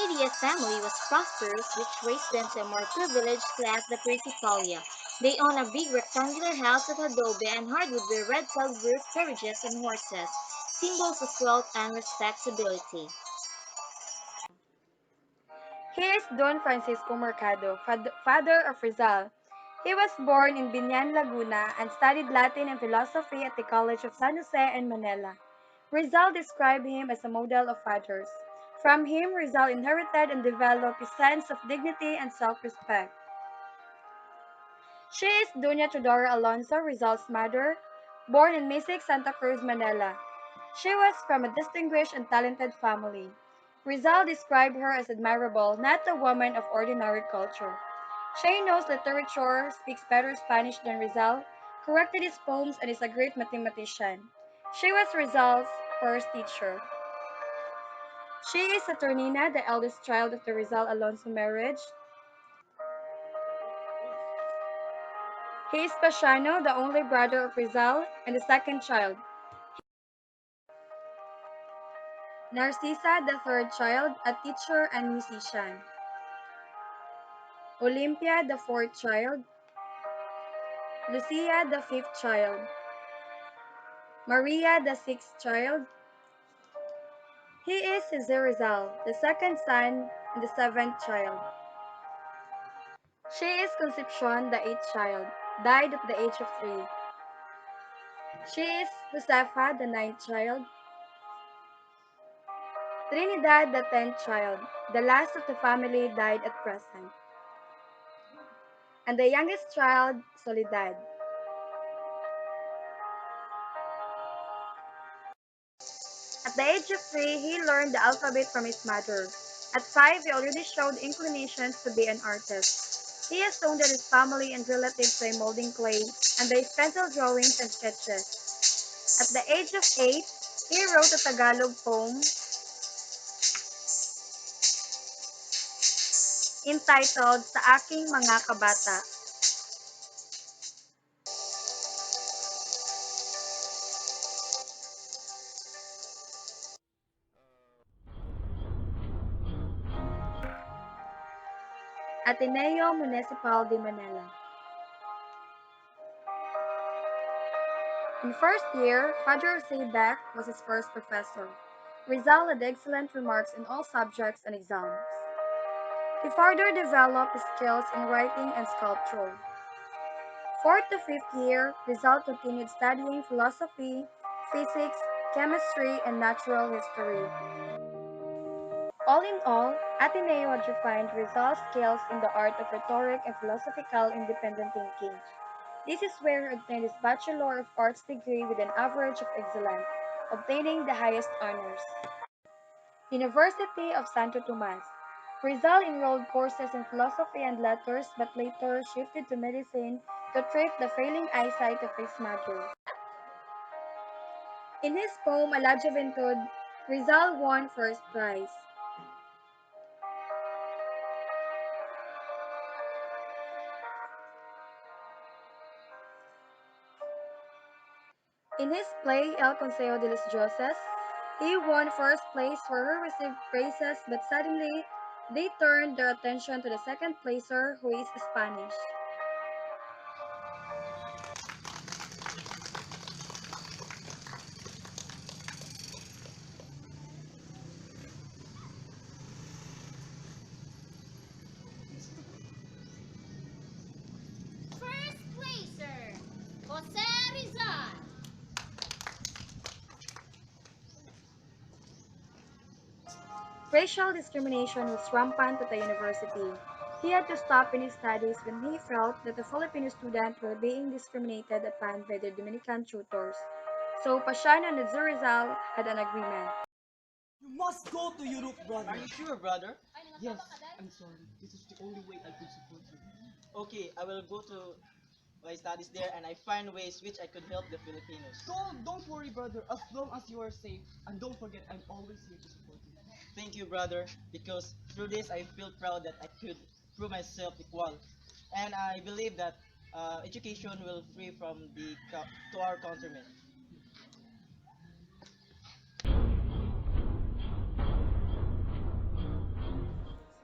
immediate family was prosperous, which raised them to a more privileged class, the Principalia. They owned a big rectangular house of adobe and hardwood with red tiled roof, carriages, and horses, symbols of wealth and respectability. He is Don Francisco Mercado, father of Rizal. He was born in Binyan, Laguna, and studied Latin and philosophy at the College of San Jose in Manila. Rizal described him as a model of fathers. From him, Rizal inherited and developed a sense of dignity and self-respect. She is Doña Tudora Alonso, Rizal's mother, born in Misig, Santa Cruz, Manila. She was from a distinguished and talented family. Rizal described her as admirable, not a woman of ordinary culture. She knows literature, speaks better Spanish than Rizal, corrected his poems, and is a great mathematician. She was Rizal's first teacher. She is Saturnina, the eldest child of the Rizal Alonso marriage. He is Pasiano, the only brother of Rizal, and the second child. Narcisa, the third child, a teacher and musician. Olympia, the fourth child. Lucia, the fifth child. Maria, the sixth child. He is Jose Rizal, the second son and the seventh child. She is Concepcion, the eighth child, died at the age of 3. She is Josefa, the ninth child. Trinidad, the tenth child, the last of the family, died at present. And the youngest child, Soledad. At the age of 3, he learned the alphabet from his mother. At 5, he already showed inclinations to be an artist. He assumed that his family and relatives were molding clay, and they pencil drawings and sketches. At the age of 8, he wrote a Tagalog poem entitled Sa Aking Mga Kabata. Ateneo Municipal de Manila. In first year, Father Beck was his first professor. Rizal had excellent remarks in all subjects and exams. He further developed his skills in writing and sculpture. Fourth to fifth year, Rizal continued studying philosophy, physics, chemistry, and natural history. All in all, Ateneo had refined Rizal's skills in the art of rhetoric and philosophical independent thinking. This is where he obtained his Bachelor of Arts degree with an average of excellent, obtaining the highest honors. University of Santo Tomas. Rizal enrolled courses in philosophy and letters but later shifted to medicine to treat the failing eyesight of his mother. In his poem A La Juventud, Rizal won first prize. In his play El Consejo de los Dioses, he won first place where he received praises but suddenly they turned their attention to the second placer who is Spanish. First placer, Jose Rizal. Racial discrimination was rampant at the university. He had to stop in his studies when he felt that the Filipino students were being discriminated upon by their Dominican tutors. So Pasiano and Rizal had an agreement. You must go to Europe, Are brother. you sure, brother? Yes, I'm sorry. This is the only way I could support you. Okay, I will go to my studies there and I find ways which I could help the Filipinos. Don't worry, brother. As long as you are safe, and don't forget, I'm always here to support you. Thank you, brother, because through this I feel proud that I could prove myself equal. And I believe that education will free from to our countrymen.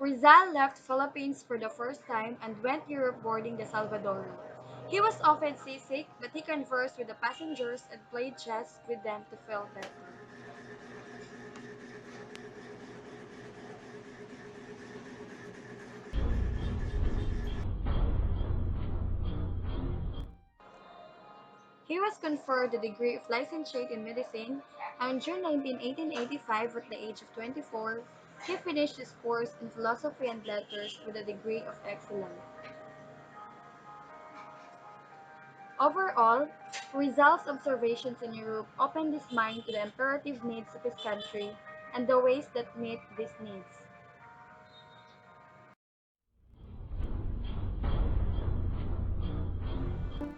Rizal left Philippines for the first time and went Europe boarding the Salvador. He was often seasick, but he conversed with the passengers and played chess with them to feel better. He was conferred the degree of licentiate in medicine, and on June 19, 1885, at the age of 24, he finished his course in philosophy and letters with a degree of excellence. Overall, Rizal's observations in Europe opened his mind to the imperative needs of his country and the ways that meet these needs.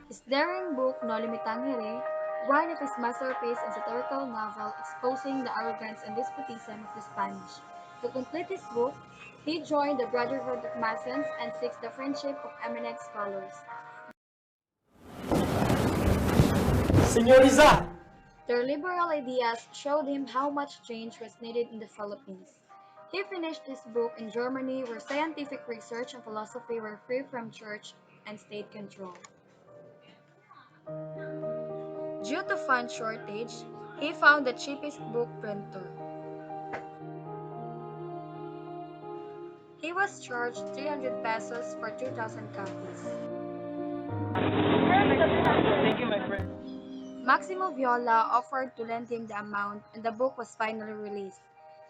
His daring book No Limitangere, one of his masterpieces and satirical novel exposing the arrogance and despotism of the Spanish. To complete his book, he joined the Brotherhood of Masons and seeks the friendship of eminent scholars. Señoriza! Their liberal ideas showed him how much change was needed in the Philippines. He finished his book in Germany, where scientific research and philosophy were free from church and state control. Due to fund shortage, he found the cheapest book printer. He was charged 300 pesos for 2,000 copies. Thank you, my friend. Maximo Viola offered to lend him the amount, and the book was finally released.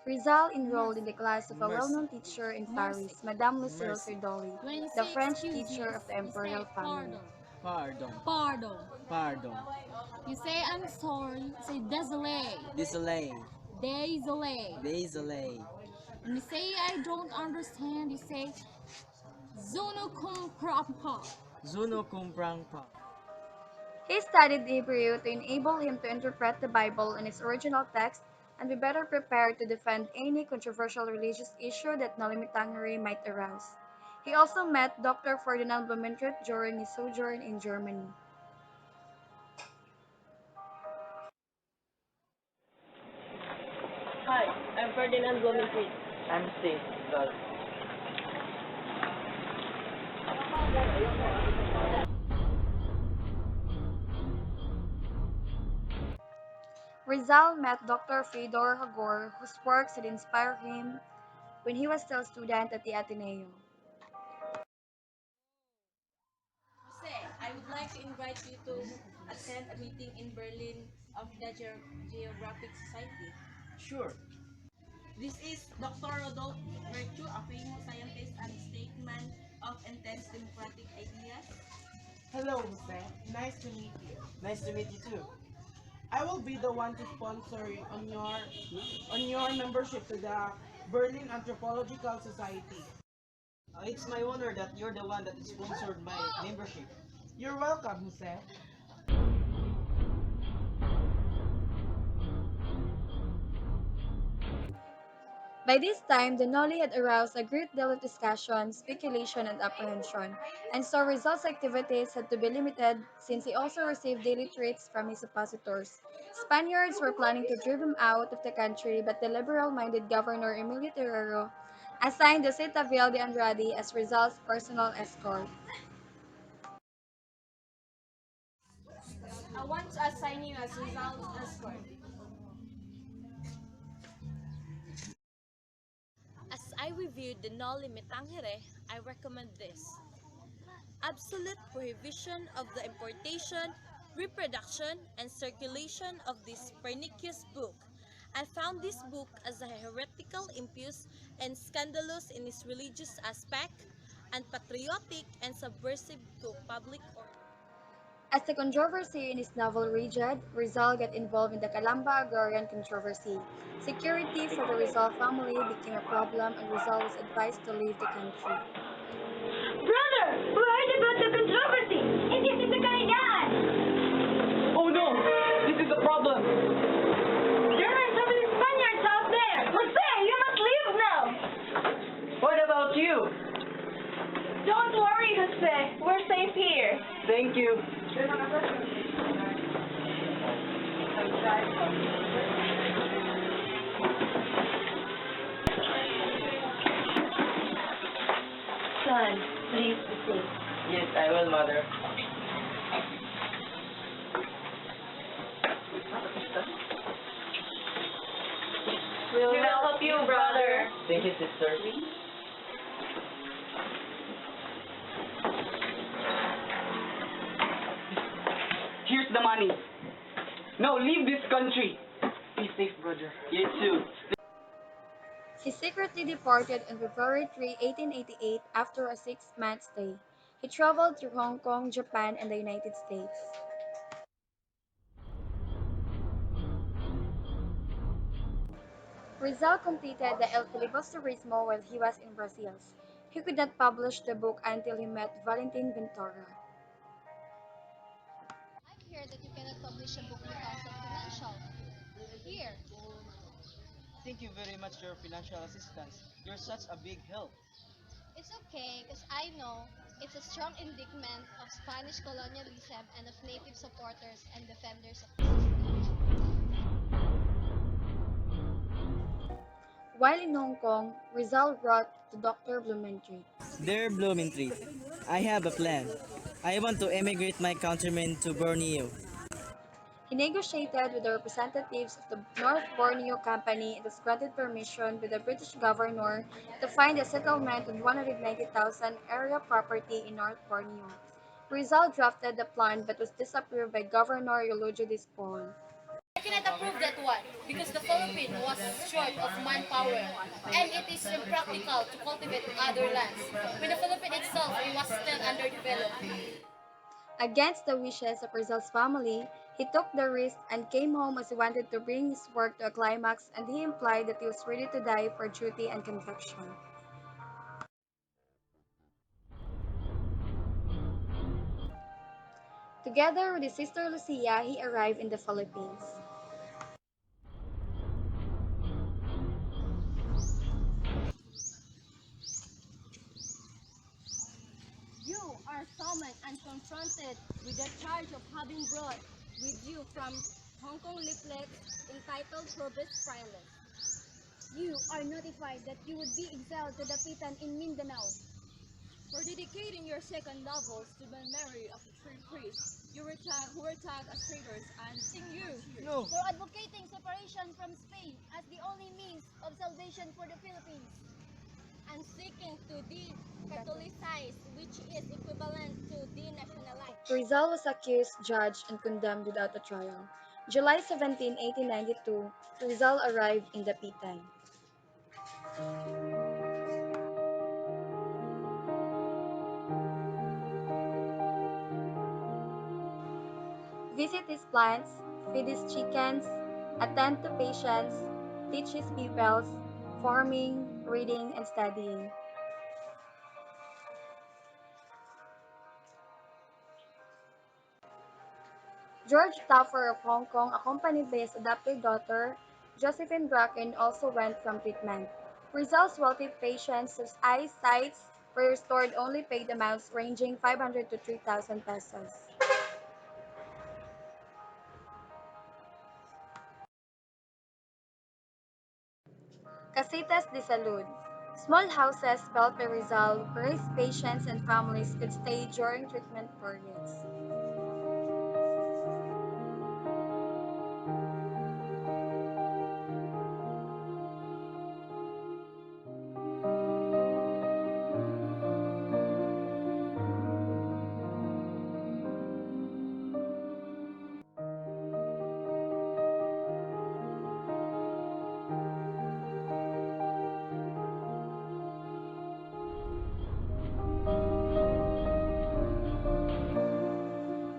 Rizal enrolled in the class of a Mercy. well-known teacher in Mercy. Paris, Madame Lucille Mercy. Serdoli, When you the say French excuse teacher me, of the you say imperial family. pardon. Pardon. Pardon. Pardon. You say I'm sorry, you say désolé. Désolé. Désolé. Désolé. When you say I don't understand, you say je ne comprends pas. Je ne comprends pas. He studied Hebrew to enable him to interpret the Bible in its original text and be better prepared to defend any controversial religious issue that Nolimitangere might arouse. He also met Dr. Ferdinand Blumentritt during his sojourn in Germany. Hi, I'm Ferdinand Blumentritt. I'm Steve. Well, Rizal met Dr. Fyodor Hagor, whose works had inspired him when he was still a student at the Ateneo. Jose, I would like to invite you to attend a meeting in Berlin of the Geographic Society. sure. This is Dr. Rodolphe Virtue, a famous scientist and statesman of intense democratic ideas. Hello, Jose. Nice to meet you. Nice to meet you too. I will be the one to sponsor on your membership to the Berlin Anthropological Society. It's my honor that you're the one that sponsored my membership. You're welcome, Jose. By this time, the Noli had aroused a great deal of discussion, speculation, and apprehension, and so Rizal's activities had to be limited since he also received daily threats from his oppositors. Spaniards were planning to drive him out of the country, but the liberal-minded governor Emilio Terrero assigned Jose Taviel de Andrade as Rizal's personal escort. I want to assign you as Rizal's escort. As I reviewed the Noli Me Tangere, I recommend this. Absolute prohibition of the importation, reproduction, and circulation of this pernicious book. I found this book as a heretical, impious, and scandalous in its religious aspect, unpatriotic, and subversive to public order. As the controversy in his novel raged, Rizal got involved in the Calamba agrarian controversy. Security for the Rizal family became a problem and Rizal was advised to leave the country. Brother, we heard about the controversy. It is in the Kalingaan. Oh no! This is a problem! There are so many Spaniards out there. Jose, you must leave now. What about you? Don't worry, Jose. We're safe here. Thank you. Please be safe. Yes, I will, mother. We will help you, brother. Thank you, sister. Here's the money. Now leave this country. Be safe, brother. You too. He secretly departed on February 3, 1888 after a 6-month stay. He traveled through Hong Kong, Japan, and the United States. Rizal completed the El Filibusterismo while he was in Brazil. He could not publish the book until he met Valentin Ventura. I hear that you cannot publish a book because of financial. Here, Thank you very much for your financial assistance. You're such a big help. it's okay because I know it's a strong indictment of Spanish colonialism and of native supporters and defenders of the While in Hong Kong, Rizal wrote to Dr. Blumentritt. Dear blooming tree, I have a plan. I want to emigrate my countrymen to Borneo. He negotiated with the representatives of the North Borneo Company and was granted permission by the British governor to find a settlement on 190,000 area property in North Borneo. Rizal drafted the plan but was disapproved by Governor Eulogio Dispol. I cannot approve that one because the Philippines was short of manpower and it is impractical to cultivate other lands when the Philippines itself was still underdeveloped. Against the wishes of Rizal's family, he took the risk and came home as he wanted to bring his work to a climax, and he implied that he was ready to die for duty and conviction. Together with his sister Lucia, he arrived in the Philippines. You are summoned and confronted with the charge of having brought with you from Hong Kong leaflets entitled Probus Priceless. You are notified that you would be exiled to Dapitan in Mindanao. For dedicating your second novels to the memory of the three priests who were tagged as traitors and sing you No. for advocating separation from Spain as the only means of salvation for the Philippines and seeking to de-Catholicize, which is equivalent to denationalize. Rizal was accused, judged, and condemned without a trial. July 17, 1892, Rizal arrived in Dapitan. Visit his plants, feed his chickens, attend to patients, teach his pupils, farming, reading, and studying. George Taffer of Hong Kong, accompanied by his adopted daughter, Josephine Bracken, also went from treatment. Rizal's wealthy patients whose eyesights were restored only paid amounts ranging 500 to 3,000 pesos. Casitas de Salud. Small houses built by Rizal where his patients and families could stay during treatment periods.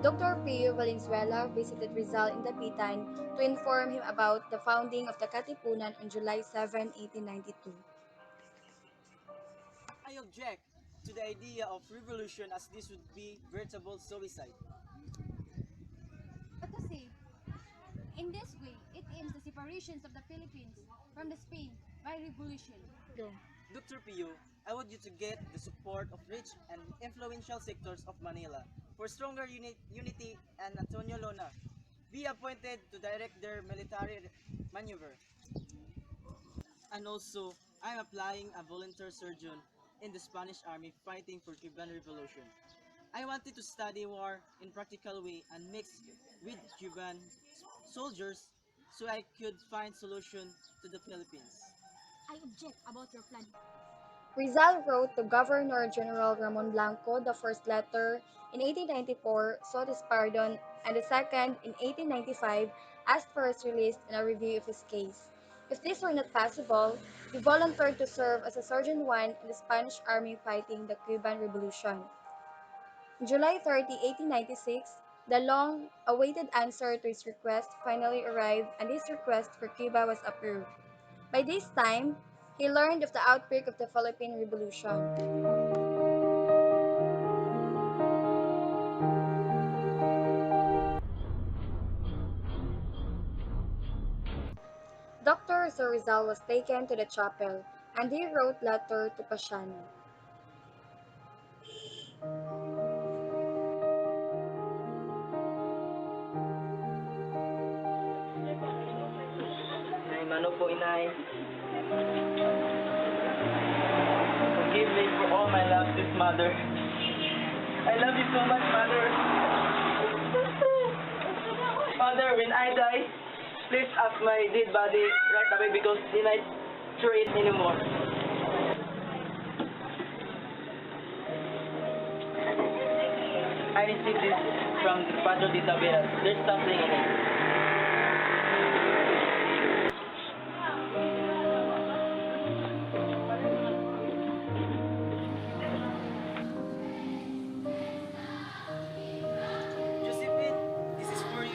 Dr. Pio Valenzuela visited Rizal in Dapitan to inform him about the founding of the Katipunan on July 7, 1892. I object to the idea of revolution as this would be veritable suicide. But to say, in this way, it aims the separations of the Philippines from the Spain by revolution. Dr. Pio, I want you to get the support of rich and influential sectors of Manila for stronger unity and Antonio Lona be appointed to direct their military maneuver. And also, I'm applying a volunteer surgeon in the Spanish army fighting for Cuban Revolution. I wanted to study war in practical way and mix with Cuban soldiers so I could find solution to the Philippines. I object about your plan. Rizal wrote to Governor General Ramon Blanco the first letter in 1894, sought his pardon, and the second in 1895 asked for his release and a review of his case. If this were not possible, he volunteered to serve as a Sergeant 1 in the Spanish army fighting the Cuban Revolution. On July 30, 1896, the long awaited answer to his request finally arrived, and his request for Cuba was approved. By this time, he learned of the outbreak of the Philippine Revolution. Dr. Rizal was taken to the chapel, and he wrote letter to Pasiano. Ay, mano po, inay. Forgive me for all my lapses, mother. I love you so much, mother. Father, when I die, please ask my dead body right away because then I throw it anymore. I received this from Padre Isabel. There's something in it. Josephine, this is for you.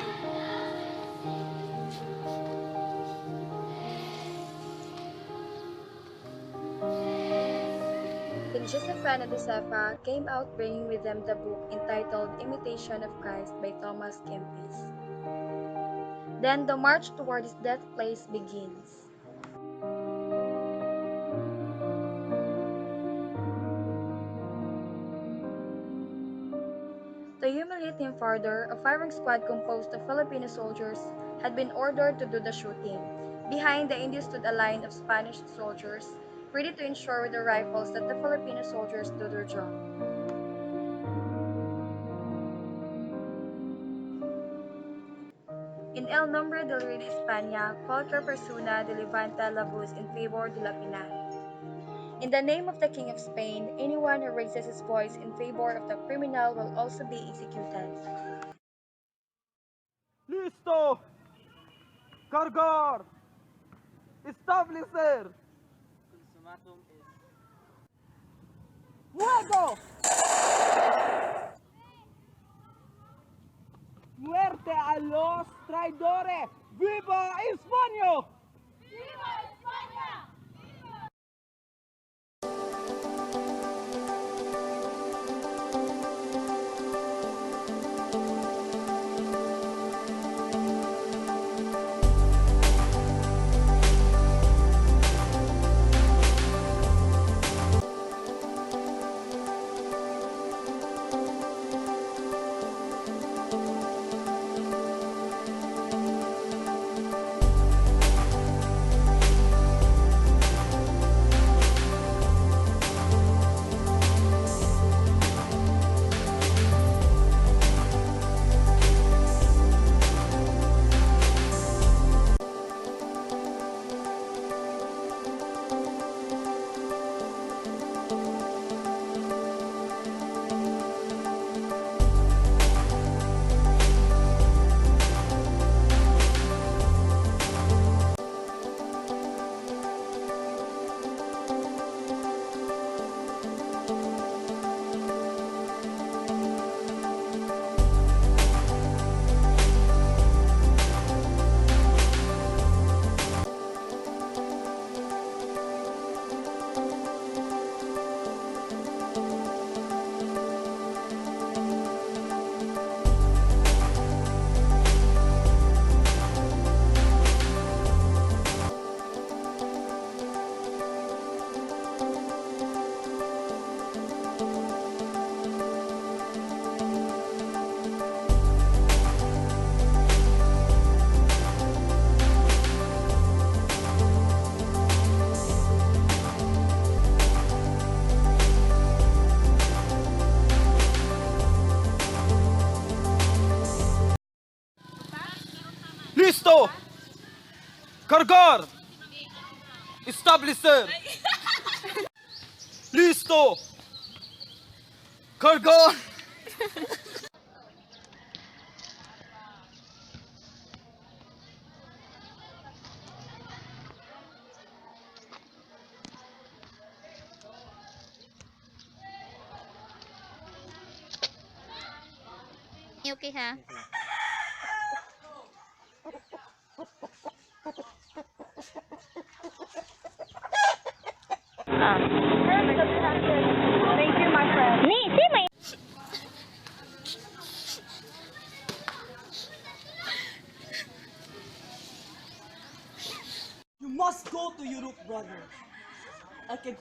Then Josephine and Josefa came out bringing with them the book entitled Imitation of Christ by Thomas Kempis. Then the march toward his death place begins. To humiliate him further, a firing squad composed of Filipino soldiers had been ordered to do the shooting. Behind the Indians stood a line of Spanish soldiers, ready to ensure with their rifles that the Filipino soldiers do their job. In El Nombre del Rey de España, cualquier persona de levanta la voz en favor de la pena. In the name of the King of Spain, anyone who raises his voice in favor of the criminal will also be executed. Listo! Cargar! Establecer! Ultimatum is ¡Fuego! ¡Muerte a los traidores! ¡Viva España! Listo! Cargar! Establecer! Listo! Cargar! Okay ha? Thank you, my friend. You must go to Europe, brother. I can